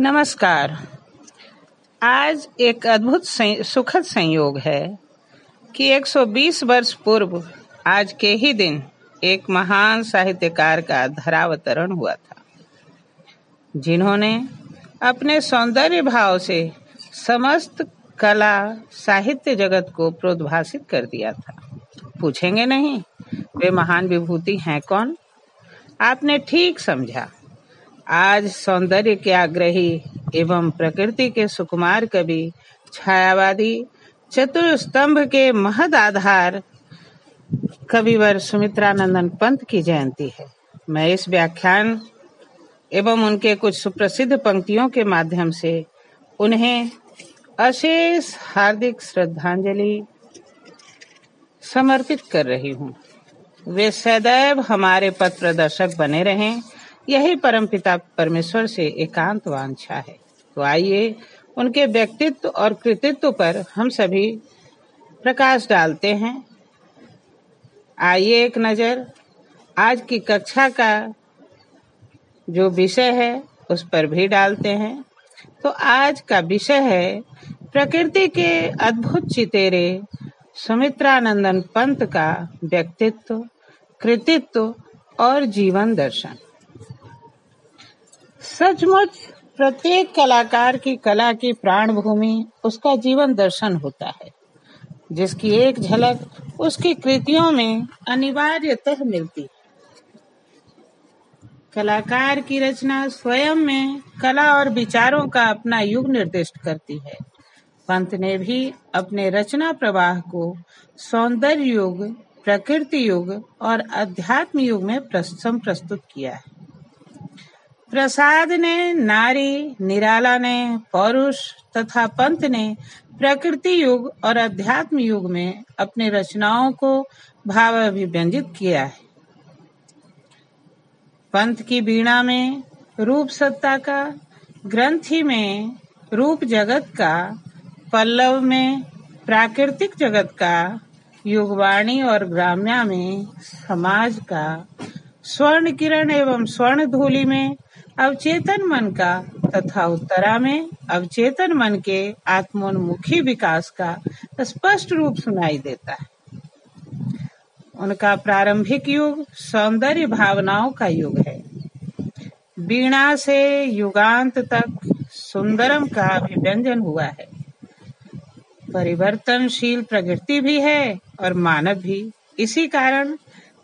नमस्कार। आज एक अद्भुत सुखद संयोग है कि 120 वर्ष पूर्व आज के ही दिन एक महान साहित्यकार का धरावतरण हुआ था, जिन्होंने अपने सौंदर्य भाव से समस्त कला साहित्य जगत को प्रोद्भासित कर दिया था। पूछेंगे नहीं वे महान विभूति हैं कौन? आपने ठीक समझा। आज सौंदर्य के आग्रही एवं प्रकृति के सुकुमार कवि, छायावादी, चतुस्तंभ के महद आधार कविवर सुमित्रानंदन पंत की जयंती है। मैं इस व्याख्यान एवं उनके कुछ सुप्रसिद्ध पंक्तियों के माध्यम से उन्हें अशेष हार्दिक श्रद्धांजलि समर्पित कर रही हूँ। वे सदैव हमारे पथ प्रदर्शक बने रहें, यही परमपिता परमेश्वर से एकांत वांछा है। तो आइए उनके व्यक्तित्व और कृतित्व पर हम सभी प्रकाश डालते हैं। आइए एक नजर आज की कक्षा का जो विषय है उस पर भी डालते हैं। तो आज का विषय है प्रकृति के अद्भुत चितेरे सुमित्रानंदन पंत का व्यक्तित्व, कृतित्व और जीवन दर्शन। सचमुच प्रत्येक कलाकार की कला की प्राण भूमि उसका जीवन दर्शन होता है, जिसकी एक झलक उसकी कृतियों में अनिवार्यतः मिलती है। कलाकार की रचना स्वयं में कला और विचारों का अपना युग निर्दिष्ट करती है। पंत ने भी अपने रचना प्रवाह को सौंदर्य युग, प्रकृति युग और अध्यात्म युग में प्रस्तुत किया है। प्रसाद ने नारी, निराला ने पौरुष तथा पंत ने प्रकृति युग और अध्यात्म युग में अपनी रचनाओं को भावाभिव्यंजित किया है। पंत की वीणा में रूप सत्ता का, ग्रंथि में रूप जगत का, पल्लव में प्राकृतिक जगत का, युगवाणी और ग्राम्या में समाज का, स्वर्ण किरण एवं स्वर्ण धूलि में अवचेतन मन का तथा उत्तरा में अवचेतन मन के आत्मोन्मुखी विकास का स्पष्ट रूप सुनाई देता है। उनका प्रारंभिक युग सौंदर्य भावनाओं का युग है। वीणा से युगांत तक सुंदरम का अभिव्यंजन हुआ है। परिवर्तनशील प्रकृति भी है और मानव भी। इसी कारण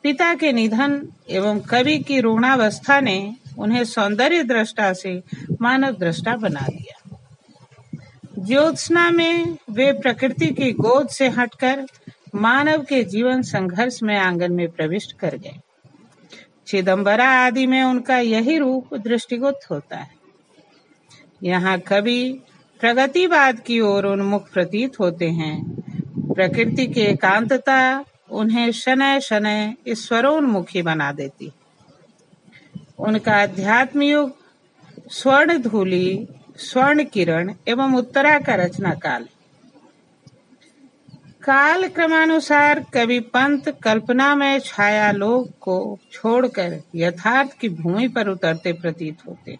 पिता के निधन एवं कवि की रुग्णावस्था ने उन्हें सौंदर्य दृष्टा से मानव दृष्टा बना दिया। ज्योत्सना में वे प्रकृति की गोद से हटकर मानव के जीवन संघर्ष में आंगन में प्रविष्ट कर गए। चिदंबरा आदि में उनका यही रूप दृष्टिगोचर होता है। यहाँ कवि प्रगतिवाद की ओर उन्मुख प्रतीत होते हैं। प्रकृति की एकांतता उन्हें शनय शनय ईश्वरोन्मुखी बना देती। उनका अध्यात्म युग स्वर्ण धूलि, स्वर्ण किरण एवं उत्तरा का रचना काल। काल क्रमानुसार कवि पंत कल्पना में छाया लोक को छोड़कर यथार्थ की भूमि पर उतरते प्रतीत होते हैं।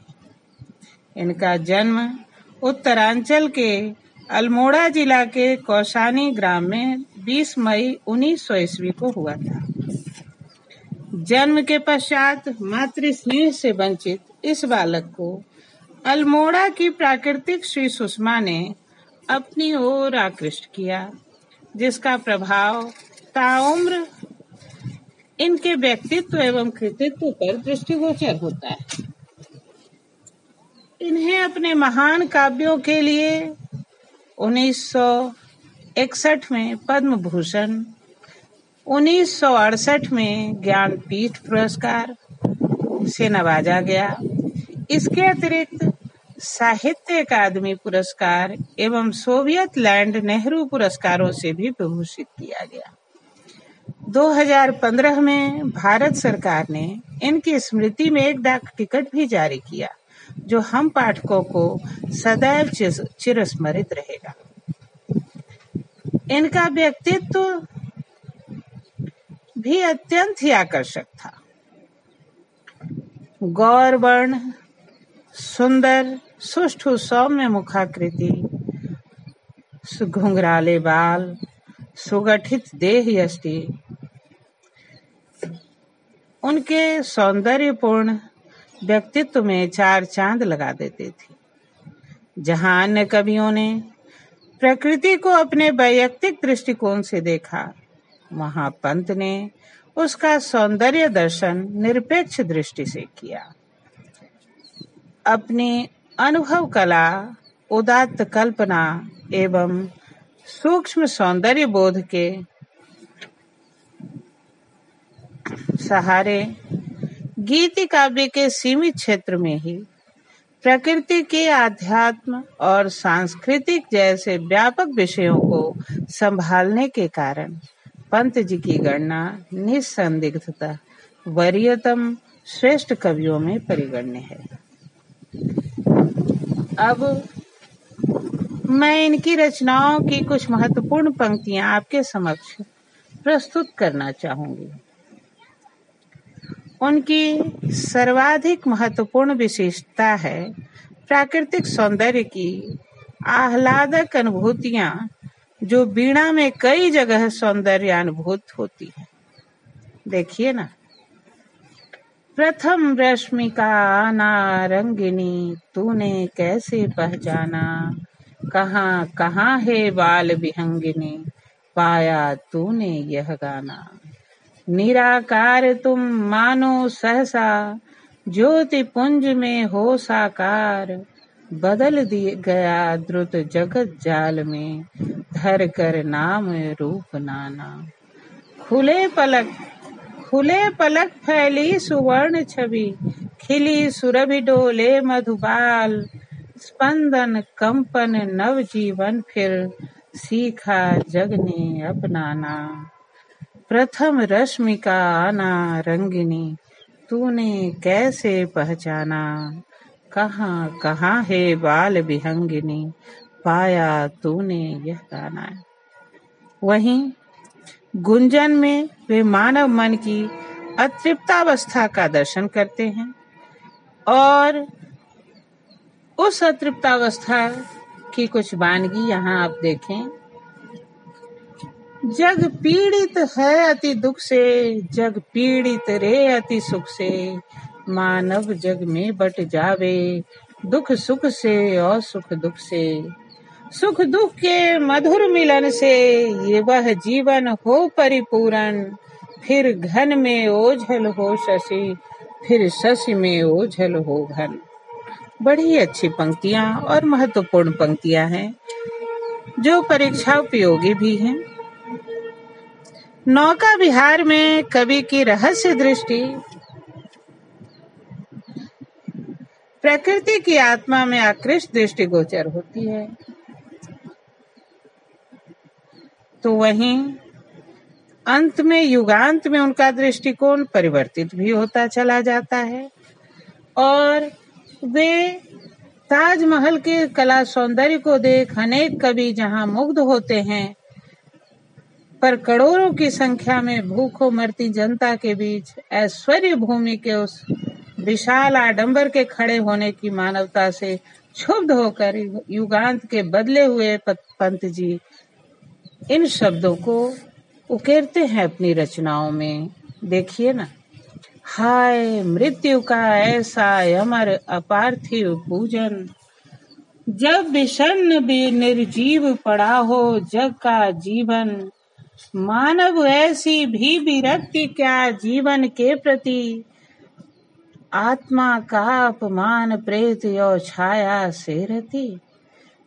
इनका जन्म उत्तरांचल के अल्मोड़ा जिला के कौसानी ग्राम में 20 मई 1900 ईस्वी को हुआ था। जन्म के पश्चात मातृ स्नेह से वंचित इस बालक को अल्मोड़ा की प्राकृतिक श्री सुषमा ने अपनी ओर आकृष्ट किया, जिसका प्रभाव ताउम्र इनके व्यक्तित्व एवं कृतित्व पर दृष्टिगोचर होता है। इन्हें अपने महान काव्यों के लिए 1961 में पद्म भूषण, 1968 में ज्ञानपीठ पुरस्कार से नवाजा गया। इसके अतिरिक्त साहित्य अकादमी पुरस्कार एवं सोवियत लैंड नेहरू पुरस्कारों से भी विभूषित किया गया। 2015 में भारत सरकार ने इनकी स्मृति में एक डाक टिकट भी जारी किया, जो हम पाठकों को सदैव चिरस्मरित रहेगा। इनका व्यक्तित्व भी अत्यंत ही आकर्षक था। गौर वर्ण, सुंदर, सुष्ठु सौम्य मुखाकृति, घुंघराले बाल, सुगठित देह यष्टि उनके सौंदर्यपूर्ण व्यक्तित्व में चार चांद लगा देते थे। जहां अन्य कवियों ने प्रकृति को अपने वैयक्तिक दृष्टिकोण से देखा, वहां पंत ने उसका सौंदर्य दर्शन निरपेक्ष दृष्टि से किया। अपनी अनुभव कला, उदात्त कल्पना एवं सूक्ष्म सौंदर्य बोध के सहारे गीति काव्य के सीमित क्षेत्र में ही प्रकृति के अध्यात्म और सांस्कृतिक जैसे व्यापक विषयों को संभालने के कारण पंत जी की गणना निसंदिग्धता वरीयतम श्रेष्ठ कवियों में परिगण्य है। अब मैं इनकी रचनाओं की कुछ महत्वपूर्ण पंक्तियां आपके समक्ष प्रस्तुत करना चाहूंगी। उनकी सर्वाधिक महत्वपूर्ण विशेषता है प्राकृतिक सौंदर्य की आह्लादक अनुभूतियां, जो वीणा में कई जगह सौंदर्यानुभूत होती है। देखिए ना, प्रथम रश्मिका नारंगिनी तूने कैसे पहचाना, कहाँ कहाँ है बाल विहंगिनी पाया तूने यह गाना। निराकार तुम मानो सहसा ज्योति पुंज में हो साकार, बदल दिए गया द्रुत जगत जाल में धर कर नाम रूप नाना। खुले पलक फैली सुवर्ण छवि, खिली सुरभि डोले मधुबाल, स्पंदन कंपन नव जीवन फिर सीखा जग ने अपनाना। प्रथम रश्मिका नारंगिनी तूने कैसे पहचाना, कहाँ कहाँ है बाल विहंगिनी पाया तूने यह गाना। वहीं गुंजन में वे मानव मन की अतृप्तावस्था का दर्शन करते हैं और उस अतृप्तावस्था की कुछ वानगी यहाँ आप देखें। जग पीड़ित है अति दुख से, जग पीड़ित रे अति सुख से, मानव जग में बट जावे दुख सुख से और सुख दुख से। सुख दुख के मधुर मिलन से ये वह जीवन हो परिपूर्ण, फिर घन में ओझल हो शशि, फिर शशि में ओझल हो घन। बड़ी अच्छी पंक्तियां और महत्वपूर्ण पंक्तियां हैं जो परीक्षा उपयोगी भी हैं। नौका विहार में कवि की रहस्य दृष्टि प्रकृति की आत्मा में आकृष्ट दृष्टिगोचर होती है, तो वहीं अंत में युगांत में उनका दृष्टिकोण परिवर्तित भी होता चला जाता है और वे ताजमहल के कला सौंदर्य को देख अनेक कवि जहां मुग्ध होते हैं, पर करोड़ों की संख्या में भूखों मरती जनता के बीच ऐश्वर्य भूमि के उस विशाल आडंबर के खड़े होने की मानवता से क्षुब्ध होकर युगांत के बदले हुए पंत जी इन शब्दों को उकेरते हैं अपनी रचनाओं में। देखिए ना, हाय मृत्यु का ऐसा अमर अपार्थिव पूजन, जब विषन्न निर्जीव पड़ा हो जग का जीवन, मानव ऐसी भी विरक्ति क्या जीवन के प्रति, आत्मा का अपमान प्रेत और छाया से रति,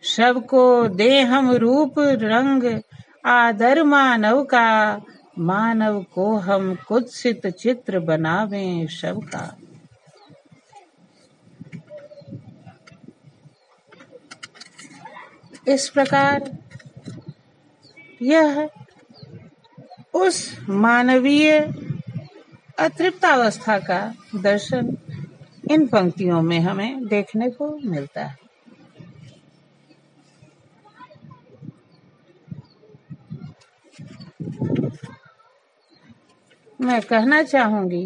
सबको दे हम रूप रंग आदर मानव का, मानव को हम कुत्सित चित्र बनावें सबका। इस प्रकार यह उस मानवीय अतृप्तावस्था का दर्शन इन पंक्तियों में हमें देखने को मिलता है। मैं कहना चाहूंगी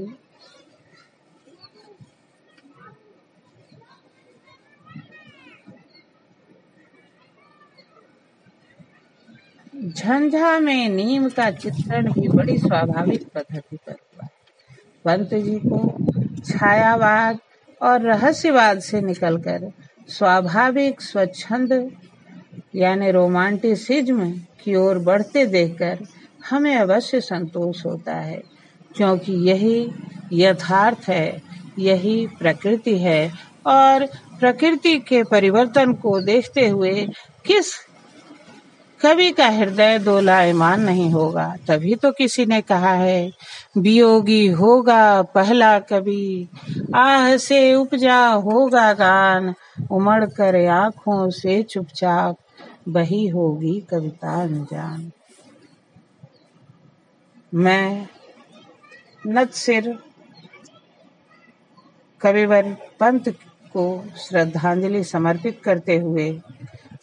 झंझा में नीम का चित्रण भी बड़ी स्वाभाविक पद्धति पर हुआ। पंत जी को छायावाद और रहस्यवाद से निकलकर स्वाभाविक स्वच्छंद यानी रोमांटिसिज्म की ओर बढ़ते देखकर हमें अवश्य संतोष होता है, क्योंकि यही यथार्थ है, यही प्रकृति है। और प्रकृति के परिवर्तन को देखते हुए किस कवि का हृदय दोलायमान नहीं होगा। तभी तो किसी ने कहा है, वियोगी होगा पहला कवि, आह से उपजा होगा गान, उमड़ कर आंखों से चुपचाप बही होगी कविता अनजान। मैं नत सिर कविवर पंत को श्रद्धांजलि समर्पित करते हुए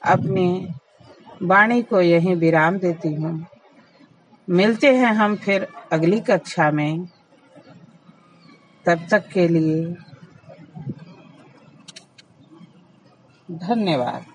अपनी वाणी को यहीं विराम देती हूँ। मिलते हैं हम फिर अगली कक्षा में। तब तक के लिए धन्यवाद।